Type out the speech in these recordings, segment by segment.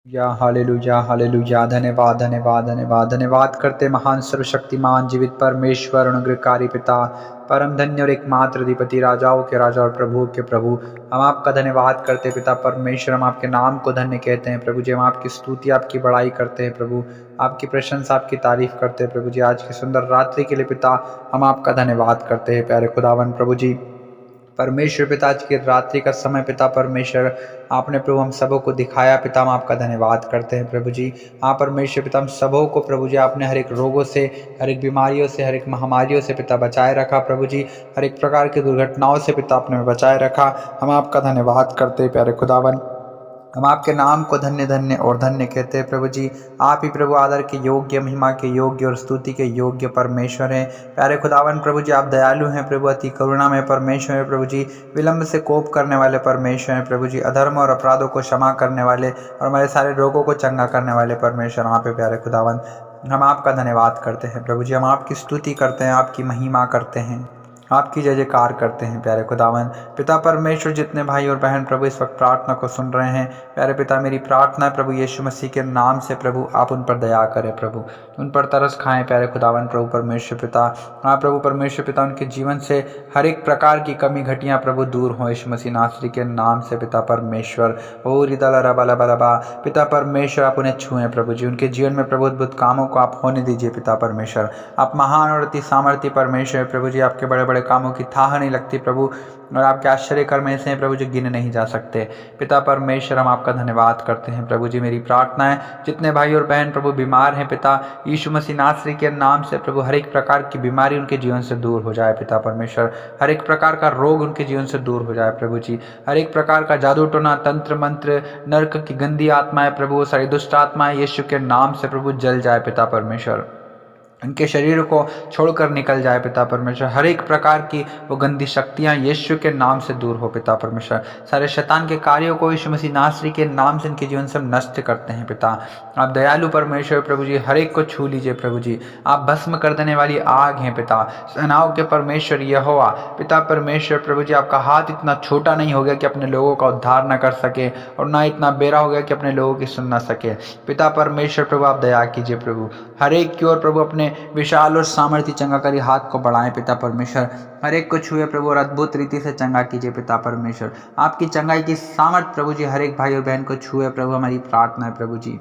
या hallelujah hallelujah. धन्यवाद धन्यवाद धन्यवाद धन्यवाद करते महान सर्वशक्तिमान जीवित परमेश्वर अनुग्रहकारी पिता, परम धन्य और एकमात्र अधिपति, राजाओं के राजा और प्रभु के प्रभु, हम आपका धन्यवाद करते पिता परमेश्वर। हम आपके नाम को धन्य कहते हैं प्रभु जी। हम आपकी स्तुति आपकी बड़ाई करते हैं प्रभु, आपकी प्रशंसा आपकी तारीफ करते हैं प्रभु जी। आज की सुंदर रात्रि के लिए पिता हम आपका धन्यवाद करते हैं प्यारे खुदावन प्रभु जी। परमेश्वर पिता आज की रात्रि का समय पिता परमेश्वर आपने प्रभु हम सबों को दिखाया पिता, हम आपका धन्यवाद करते हैं प्रभु जी। हाँ परमेश्वर पिता हम सबों को प्रभु जी आपने हर एक रोगों से, हर एक बीमारियों से, हर एक महामारियों से पिता बचाए रखा प्रभु जी। हर एक प्रकार की दुर्घटनाओं से पिता आपने बचाए रखा। हम आपका धन्यवाद करते हैं प्यारे खुदावन। हम आपके नाम को धन्य धन्य और धन्य कहते हैं प्रभु जी। आप ही प्रभु आदर के योग्य, महिमा के योग्य और स्तुति के योग्य परमेश्वर हैं प्यारे खुदावन प्रभु जी। आप दयालु हैं प्रभु, अति करुणा में परमेश्वर है प्रभु जी। विलंब से कोप करने वाले परमेश्वर हैं प्रभु जी। अधर्म और अपराधों को क्षमा करने वाले और हमारे सारे रोगों को चंगा करने वाले परमेश्वर आप है प्यारे खुदावन। हम आपका धन्यवाद करते हैं प्रभु जी। हम आपकी स्तुति करते हैं, आपकी महिमा करते हैं, आपकी जय जयकार करते हैं प्यारे खुदावन पिता परमेश्वर। जितने भाई और बहन प्रभु इस वक्त प्रार्थना को सुन रहे हैं प्यारे पिता, मेरी प्रार्थना है प्रभु यीशु मसीह के नाम से प्रभु आप उन पर दया करें प्रभु, उन पर तरस खाएं प्यारे खुदावन प्रभु परमेश्वर पिता। हाँ प्रभु परमेश्वर पिता, उनके जीवन से हर एक प्रकार की कमी घटियाँ प्रभु दूर हों यीशु मसीह नासरी के नाम से पिता परमेश्वर। ओ रिदला रबा लबा लबा पिता परमेश्वर, आप उन्हें छुएं प्रभु जी। उनके जीवन में प्रभु अद्भुत कामों को आप होने दीजिए पिता परमेश्वर। आप महान और अति सामर्थ्य परमेश्वर प्रभु जी। आपके बड़े बड़े कामों की थाह नहीं लगती प्रभु, और आपके आश्चर्य कर्म ऐसे हैं प्रभु जो गिने नहीं जा सकते पिता परमेश्वर। हम आपका धन्यवाद करते हैं प्रभु जी। मेरी प्रार्थना है जितने भाई और बहन प्रभु बीमार हैं पिता यीशु मसीह नासरी के नाम से प्रभु, हर एक प्रकार की बीमारी उनके जीवन से दूर हो जाए पिता परमेश्वर। हर एक प्रकार का रोग उनके जीवन से दूर हो जाए प्रभु जी। हर एक प्रकार का जादू टोना, तंत्र मंत्र, नरक की गंदी आत्माएं प्रभु, सारी दुष्ट आत्माएं यीशु के नाम से प्रभु जल जाए पिता परमेश्वर। उनके शरीर को छोड़कर निकल जाए पिता परमेश्वर। हर एक प्रकार की वो गंदी शक्तियां यीशु के नाम से दूर हो पिता परमेश्वर। सारे शैतान के कार्यों को यीशु मसीह नासरी के नाम से इनके जीवन से हम नष्ट करते हैं पिता। आप दयालु परमेश्वर प्रभु जी, हर एक को छू लीजिए प्रभु जी। आप भस्म कर देने वाली आग हैं पिता, सेनाओं के परमेश्वर यहोवा पिता परमेश्वर प्रभु जी। आपका हाथ इतना छोटा नहीं हो गया कि अपने लोगों का उद्धार न कर सके, और ना इतना बेरा हो गया कि अपने लोगों की सुन न सके पिता परमेश्वर प्रभु। आप दया कीजिए प्रभु, हर एक की ओर प्रभु अपने विशाल और सामर्थ्य चंगाकारी हाथ को बढ़ाएं पिता परमेश्वर। हर एक को छुए प्रभु और अद्भुत रीति से चंगा कीजिए पिता परमेश्वर। आपकी चंगाई की सामर्थ्य प्रभु जी हर एक भाई और बहन को छुए प्रभु, हमारी प्रार्थना है प्रभु जी।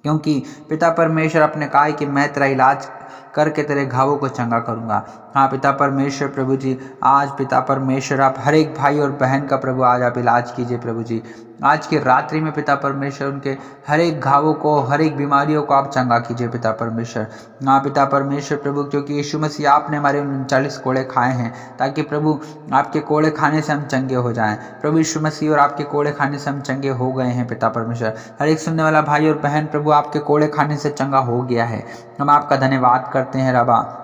क्योंकि पिता परमेश्वर अपने कहा कि मैं तेरा इलाज करके तेरे घावों को चंगा करूंगा। हाँ पिता परमेश्वर प्रभु जी, आज पिता परमेश्वर आप हर एक भाई और बहन का प्रभु आज आप इलाज कीजिए प्रभु जी। आज की रात्रि में पिता परमेश्वर उनके हर एक घावों को, हर एक बीमारियों को आप चंगा कीजिए पिता परमेश्वर। हाँ पिता परमेश्वर प्रभु, क्योंकि यीशु मसीह आपने हमारे 39 कोड़े खाए हैं ताकि प्रभु आपके कोड़े खाने से हम चंगे हो जाएं प्रभु यीशु मसीह। और आपके कोड़े खाने से हम चंगे हो गए हैं पिता परमेश्वर। हर एक सुनने वाला भाई और बहन प्रभु आपके कोड़े खाने से चंगा हो गया है। हम आपका धन्यवाद करते हैं रबा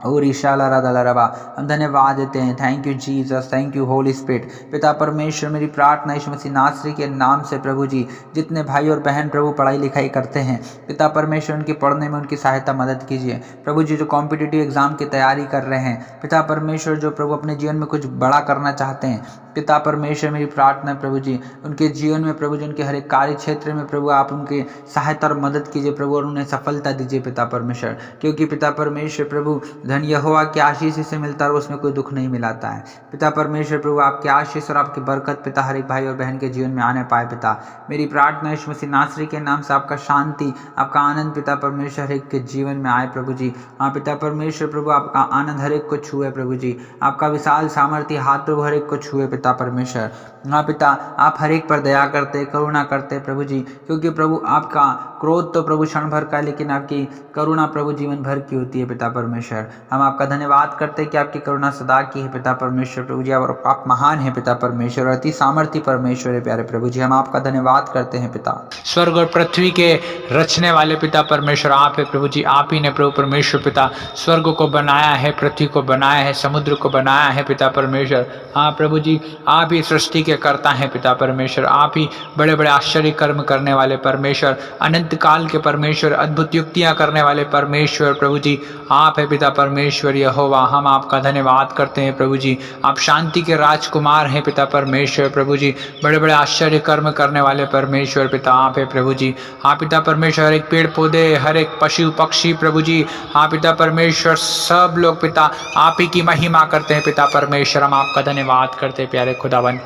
और ईशाला राधा रबा, हम धन्यवाद देते हैं। Thank you Jesus, thank you Holy spirit पिता परमेश्वर। मेरी प्रार्थना यीशु मसीह नासरी के नाम से प्रभु जी, जितने भाई और बहन प्रभु पढ़ाई लिखाई करते हैं पिता परमेश्वर, उनके पढ़ने में उनकी सहायता मदद कीजिए प्रभु जी। जो कॉम्पिटिटिव एग्जाम की तैयारी कर रहे हैं पिता परमेश्वर, जो प्रभु अपने जीवन में कुछ बड़ा करना चाहते हैं पिता परमेश्वर, मेरी प्रार्थना है प्रभु जी उनके जीवन में प्रभु जी, उनके हर एक कार्य क्षेत्र में प्रभु आप उनकी सहायता और मदद कीजिए प्रभु, और उन्हें सफलता दीजिए पिता परमेश्वर। क्योंकि पिता परमेश्वर प्रभु धन यहोवा की आशीष से मिलता है और उसमें कोई दुख नहीं मिलाता है पिता परमेश्वर प्रभु। आपकी आशीष और आपकी बरकत पिता हर एक भाई और बहन के जीवन में आने पाए पिता। मेरी प्रार्थना यीशु मसीह नासरी के नाम से आपका शांति, आपका आनंद पिता परमेश्वर हर एक के जीवन में आए प्रभु जी। हाँ पिता परमेश्वर प्रभु, आपका आनंद हर एक को छुए प्रभु जी। आपका विशाल सामर्थ्य हाथ प्रभु हर एक को छुए पिता परमेश्वर। हाँ पिता, आप हर एक पर दया करते, करुणा करते प्रभु जी। क्योंकि प्रभु आपका क्रोध तो प्रभु क्षण भर का, लेकिन आपकी करुणा प्रभु जीवन भर की होती है पिता परमेश्वर। हम आपका धन्यवाद करते हैं कि आपकी करुणा सदा की है पिता परमेश्वर प्रभु जी। और आप महान है पिता परमेश्वर, अति सामर्थ्य परमेश्वर है प्यारे प्रभु जी। हम आपका धन्यवाद करते हैं पिता। स्वर्ग और पृथ्वी के रचने वाले पिता परमेश्वर आप है प्रभु जी। आप ही ने प्रभु परमेश्वर पिता स्वर्ग को बनाया है, पृथ्वी को बनाया है, समुद्र को बनाया है पिता परमेश्वर। हाँ प्रभु जी, आप ही सृष्टि के कर्ता हैं पिता परमेश्वर, आप ही बड़े बड़े आश्चर्य कर्म करने वाले परमेश्वर, अनंत काल के परमेश्वर, अद्भुत युक्तियां करने वाले परमेश्वर प्रभु जी आप है पिता परमेश्वर यहोवा। हम आपका धन्यवाद करते हैं प्रभु जी, आप शांति के राजकुमार हैं पिता परमेश्वर प्रभु जी, बड़े बड़े आश्चर्य कर्म करने वाले परमेश्वर पिता आप है प्रभु जी। आप पिता परमेश्वर हर एक पेड़ पौधे, हर एक पशु पक्षी प्रभु जी, आप पिता परमेश्वर सब लोग पिता आप ही की महिमा करते हैं पिता परमेश्वर। हम आपका धन्यवाद करते हैं प्यारे खुदावन,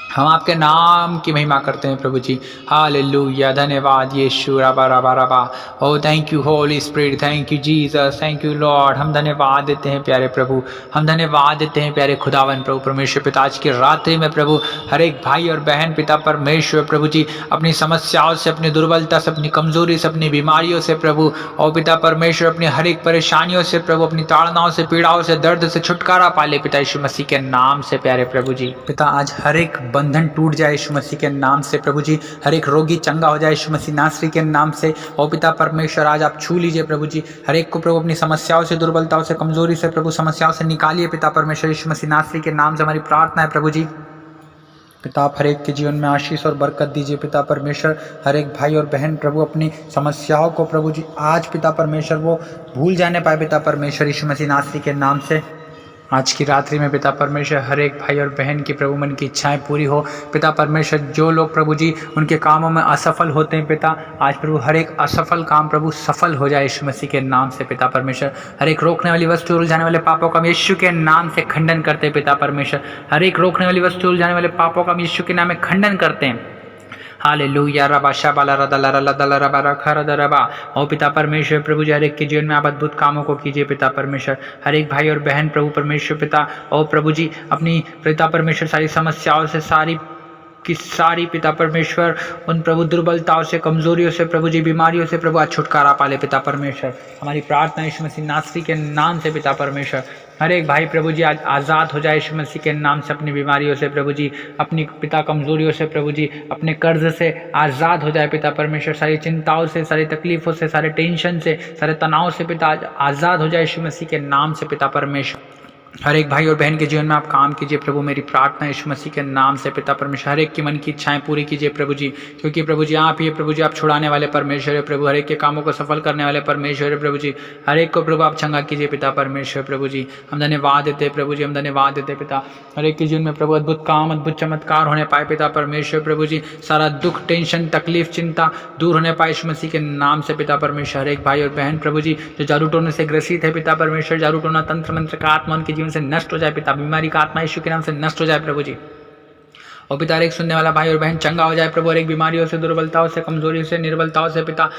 हम आपके नाम की महिमा करते हैं प्रभु जी। हालेलुया, धन्यवाद यीशु, रबा रबा रबा। Oh thank you Holy Spirit, thank you Jesus, thank you Lord. हम धन्यवाद देते हैं प्यारे प्रभु, हम धन्यवाद देते हैं प्यारे खुदावन प्रभु परमेश्वर पिता। आज की रात्रि में प्रभु हर एक भाई और बहन पिता परमेश्वर प्रभु जी अपनी समस्याओं से, अपनी दुर्बलता से, अपनी कमजोरी से, अपनी बीमारियों से प्रभु और पिता परमेश्वर अपनी हर एक परेशानियों से प्रभु, अपनी ताड़नाओं से, पीड़ाओं से, दर्द से छुटकारा पाले पिता यीशु मसीह के नाम से प्यारे प्रभु जी। पिता आज हर एक बंधन टूट जाए यीशु मसीह के नाम से प्रभु जी, हर एक रोगी चंगा हो जाए यीशु मसीह नासरी के नाम से। ओ पिता परमेश्वर आज आप छू लीजिए प्रभु जी हर एक को प्रभु, अपनी समस्याओं से, दुर्बलताओं से, कमजोरी से प्रभु, समस्याओं से निकालिए पिता परमेश्वर यीशु मसीह नासरी के नाम से हमारी प्रार्थना है प्रभु जी। पिता आप हर एक के जीवन में आशीष और बरकत दीजिए पिता परमेश्वर। हर एक भाई और बहन प्रभु अपनी समस्याओं को प्रभु जी आज पिता परमेश्वर वो भूल जाने पाए पिता परमेश्वर यीशु मसीह नासरी के नाम से। आज की रात्रि में पिता परमेश्वर हर एक भाई और बहन की प्रभु मन की इच्छाएं पूरी हो पिता परमेश्वर। जो लोग प्रभु जी उनके कामों में असफल होते हैं पिता, आज प्रभु हर एक असफल काम प्रभु सफल हो जाए यीशु मसीह के नाम से पिता परमेश्वर। हर एक रोकने वाली वस्तु, उलझाने वाले पापों का हम यीशु के नाम से खंडन करते हैं पिता परमेश्वर। हर एक रोकने वाली वस्तु, उलझाने वाले पापों का हम यीशु के नाम में खंडन करते हैं। हालेलुया, रबा शाबाला रदला रदला रबा रखा रबा। ओ पिता परमेश्वर प्रभु जी हर एक के जीवन में आप अद्भुत कामों को कीजिए पिता परमेश्वर। हर एक भाई और बहन प्रभु परमेश्वर पिता ओ प्रभु जी अपनी पिता परमेश्वर सारी समस्याओं से, सारी पिता परमेश्वर उन प्रभु दुर्बलताओं से, कमजोरियों से प्रभु जी, बीमारियों से प्रभु आज छुटकारा पाले पिता परमेश्वर। हमारी प्रार्थना यीशु मसीह नासरी के नाम से पिता परमेश्वर। हर एक भाई प्रभु जी आज आज़ाद हो जाए यीशु मसीह के नाम से अपनी बीमारियों से प्रभु जी, अपनी पिता कमजोरियों से प्रभु जी, अपने कर्ज से आज़ाद हो जाए पिता परमेश्वर। सारी चिंताओं से, सारी तकलीफों से, सारे टेंशन से, सारे तनाव से पिता आज आज़ाद हो जाए यीशु मसीह के नाम से पिता परमेश्वर। हर एक भाई और बहन के जीवन में आप काम कीजिए प्रभु, मेरी प्रार्थना यीशु मसीह के नाम से पिता परमेश्वर। हर एक की मन की इच्छाएं पूरी कीजिए प्रभु जी, क्योंकि प्रभु जी आप ही है प्रभु जी, आप छुड़ाने वाले परमेश्वर है प्रभु, हर एक के कामों को सफल करने वाले परमेश्वर है प्रभु जी। हर एक को प्रभु आप चंगा कीजिए पिता परमेश्वर प्रभु जी। हम धन्यवाद देते प्रभु जी, हम धन्यवाद देते पिता। हर एक के जीवन में प्रभु अद्भुत काम, अद्भुत चमत्कार होने पाए पिता परमेश्वर प्रभु जी। सारा दुख, टेंशन, तकलीफ, चिंता दूर होने पाए यीशु मसीह के नाम से पिता परमेश्वर। हर एक भाई और बहन प्रभु जी जो जादू टोने से ग्रसित है पिता परमेश्वर, जादू टोना, तंत्र मंत्र का आत्मा उनके जीवन से नष्ट हो जाए पिता, बीमारी का आत्मा यीशु के नाम से नष्ट हो जाए प्रभु जी। और पिता हर एक सुनने वाला भाई और बहन चंगा हो जाए प्रभु, हर एक बीमारियों से, दुर्बलताओं से, कमजोरी से, निर्बलताओं से पिता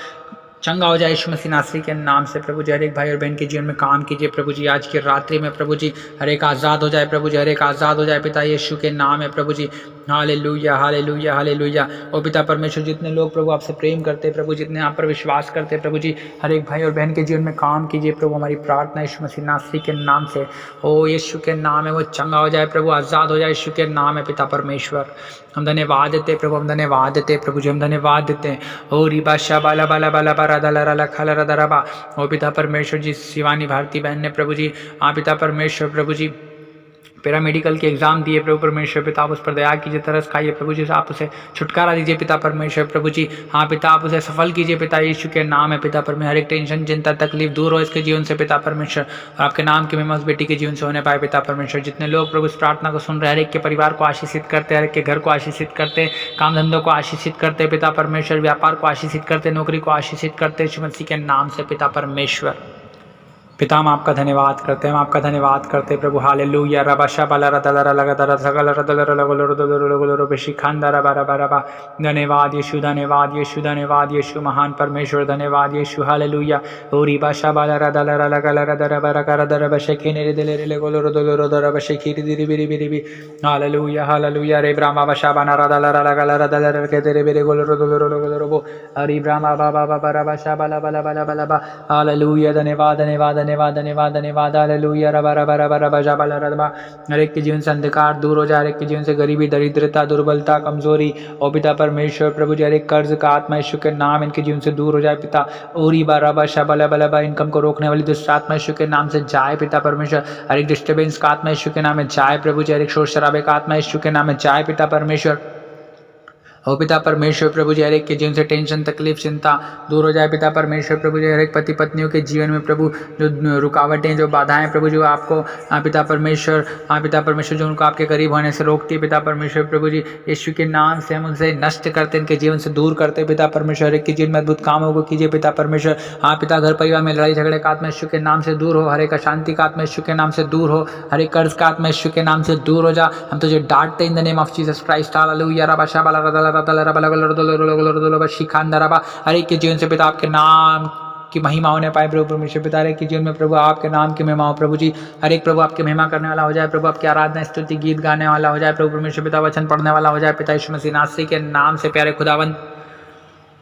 चंगा हो जाए यीशु मसीह नासरी के नाम से प्रभु जी। हर एक भाई और बहन के जीवन में काम कीजिए प्रभु जी। आज की रात्रि में प्रभु जी हर एक आज़ाद हो जाए प्रभु जी, हर एक आज़ाद हो जाए पिता यीशु के नाम है प्रभु जी। Hallelujah, hallelujah, hallelujah. ओ पिता परमेश्वर जितने लोग प्रभु आपसे प्रेम करते प्रभु, जितने आप पर विश्वास करते प्रभु जी, हर एक भाई और बहन के जीवन में काम कीजिए प्रभु। हमारी प्रार्थना यीशु मसीह नासरी के नाम से, ओ यीशु के नाम है वो चंगा हो जाए प्रभु, आज़ाद हो जाए यीशु के नाम है पिता परमेश्वर। हम धन्यवाद देते प्रभु, हम धन्यवाद देते प्रभु जी, हम धन्यवाद देते हैं। ओ रिबा शाबाला बाला बाला बारा दला रला खाला रदरबा। ओ पिता परमेश्वर जी शिवानी भारती बहन ने प्रभु जी, हाँ पिता परमेश्वर प्रभु जी पैरामेडिकल के एग्जाम दिए प्रभु परमेश्वर पिता, आप उस पर दया कीजिए, तरस खाइए प्रभु जी, आप उसे छुटकारा दीजिए पिता परमेश्वर प्रभु जी। हाँ पिता आप उसे सफल कीजिए पिता यीशु के नाम है पिता परमेश्वर। हर एक टेंशन, चिंता, तकलीफ दूर हो इसके जीवन से पिता परमेश्वर, और आपके नाम की महिमा उस बेटी के जीवन से होने पाए पिता परमेश्वर। जितने लोग प्रभु इस प्रार्थना को सुन रहे, हर एक के परिवार को आशीषित करते, हर एक के घर को आशीषित करते, काम धंधों को आशीषित करते पिता परमेश्वर, व्यापार को आशीषित करते, नौकरी को आशीषित करते यीशु मसीह के नाम से पिता परमेश्वर। पिता हम आपका धन्यवाद करते हैं, हम आपका धन्यवाद करते हैं प्रभु। हालेलुया, रबा शाबाला रदला लगदरा सकल रदला रगलो बेशिखांदा रबा रबा रबा। धन्यवाद यीशु, धन्यवाद यीशु, धन्यवाद यीशु, महान परमेश्वर, धन्यवाद यीशु। हालेलुया। ओ रिबा शाबाला रदला लगला रदरा बरका रदरा बशेखी ने दिले रे गोलो रदलो रदरा बशेखी दिरि बिरि बिरि बि। Hallelujah, hallelujah. रे ब्राह्मा बशाबाना रदला लगला रदला रके तेरे बिरे गोलो रदलो रदलो रबो। हरि ब्राह्मा बाबा बाबा रबा शाबाला बला बला बला बा। हालेलुया, धन्यवाद, धन्यवाद, धन्यवाद धन्यवाद धन्यवाद हालेलुया रबा रबा रबा रबा जबा रबा। हर एक के जीवन से अंधकार दूर हो जाए, हर एक के जीवन से गरीबी, दरिद्रता, दुर्बलता, कमजोरी और पिता परमेश्वर प्रभु जी हर एक कर्ज का आत्मा यीशु के नाम इनके जीवन से दूर हो जाए पिता। ओरी बाराबा शबला बलबा इनकम को रोकने वाली दुष्ट आत्मा यीशु के नाम से जाए पिता परमेश्वर। हर एक डिस्टर्बेंस का आत्मा यीशु के नाम में जाए प्रभु जी। हर एक शोर शराबे का आत्मा यीशु के नाम में जाए पिता परमेश्वर। ओ पिता परमेश्वर प्रभु जी हर एक के जीवन से टेंशन, तकलीफ, चिंता दूर हो जाए पिता परमेश्वर प्रभु जी। हर एक पति पत्नियों के जीवन में प्रभु जो रुकावटें, जो बाधाएं प्रभु जो आपको पिता परमेश्वर जो उनको आपके करीब होने से रोकती है पिता परमेश्वर प्रभु जी, यीशु के नाम से हम उनसे नष्ट करते, इनके जीवन से दूर करते पिता परमेश्वर। हर एक के जीवन में अद्भुत कामों को कीजिए पिता परमेश्वर। हाँ पिता, घर परिवार में लड़ाई झगड़े का आत्मा यीशु के नाम से दूर हो, हर एक अशांति का आत्मा यीशु के नाम से दूर हो, हर एक कर्ज का आत्मा यीशु के नाम से दूर हो जा। हम तुझे डांटते in the name of Jesus Christ. Hallelujah रबा शबला हर एक के जीवन से पिता आपके नाम की महिमा होने पाए प्रभु परमेश्वर पिता। हर एक के जीवन में प्रभु आपके नाम की महिमा हो प्रभु जी। हर एक प्रभु आपकी महिमा करने वाला हो जाए प्रभु, आपकी आराधना स्तुति गीत गाने वाला हो जाए प्रभु परमेश्वर पिता, वचन पढ़ने वाला हो जाए पिता यीशु मसीह नासरी के नाम से। प्यारे खुदावन,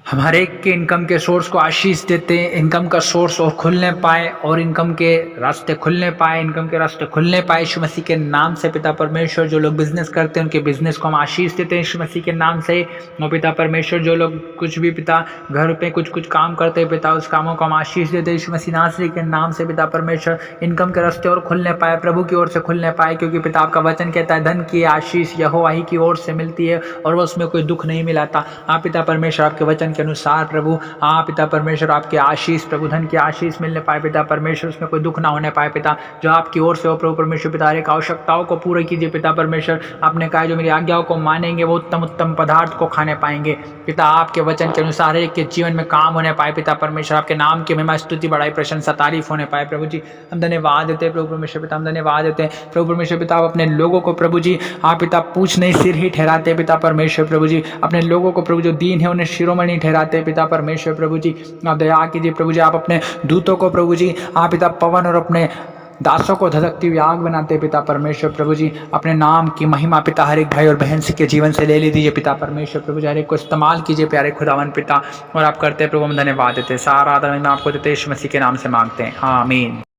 हमारे एक के इनकम के सोर्स को आशीष देते हैं, इनकम का सोर्स और खुलने पाए और इनकम के रास्ते खुलने पाए, इनकम के रास्ते खुलने पाए यीशु मसीह के नाम से पिता परमेश्वर। जो लोग बिजनेस करते हैं उनके बिजनेस को हम आशीष देते हैं यीशु मसीह के नाम से। और पिता परमेश्वर जो लोग कुछ भी पिता घर पे कुछ काम करते हैं पिता, उस कामों को हम आशीष देते हैं यीशु मसीह नासरी के नाम से पिता परमेश्वर। इनकम के रास्ते और खुलने पाए, प्रभु की ओर से खुलने पाए, क्योंकि पिता आपका वचन कहता है धन की आशीष यहोवा ही की ओर से मिलती है और वह उसमें कोई दुख नहीं मिलाता। आप पिता परमेश्वर आपके वचन के अनुसार प्रभु पिता परमेश्वर आपकी आशीष, प्रभु धन की आशीष मिलने पाए पिता परमेश्वर, उसमें कोई दुख ना होने पाए पिता, जो आपकी ओर से हो प्रभु परमेश्वर पिता। हर एक आवश्यकताओं को पूरा कीजिए पिता परमेश्वर। आपने कहा जो मेरी आज्ञाओं को मानेंगे वो उत्तम उत्तम पदार्थ को खाने पाएंगे पिता। आपके वचन के अनुसार एक के जीवन में काम होने पाए पिता परमेश्वर। आपके नाम की महिमा, स्तुति, बड़ाई, प्रशंसा, तारीफ होने पाए प्रभु जी। हम धन्यवाद देते प्रभु परमेश्वर पिता, हम धन्यवाद देते प्रभु परमेश्वर पिता। आप अपने लोगों को प्रभु जी आप पिता पूछ नहीं सिर ही ठहराते पिता परमेश्वर प्रभु जी। अपने लोगों को प्रभु जो दीन है उन्हें शिरोमणि ठहराते पिता परमेश्वर प्रभु जी। आप दया कीजिए प्रभु जी। आप अपने दूतों को प्रभु जी आप पिता पवन और अपने दासों को धधकती हुई आग बनाते पिता परमेश्वर प्रभु जी। अपने नाम की महिमा पिता हर एक भाई और बहन के जीवन से ले लीजिए पिता परमेश्वर प्रभु जी। हर एक को इस्तेमाल कीजिए प्यारे खुदावन पिता, और आप करते प्रभु हम धन्यवाद देते। सारा आदर में आपको देते यीशु मसीह के नाम से मांगते हैं, आमीन।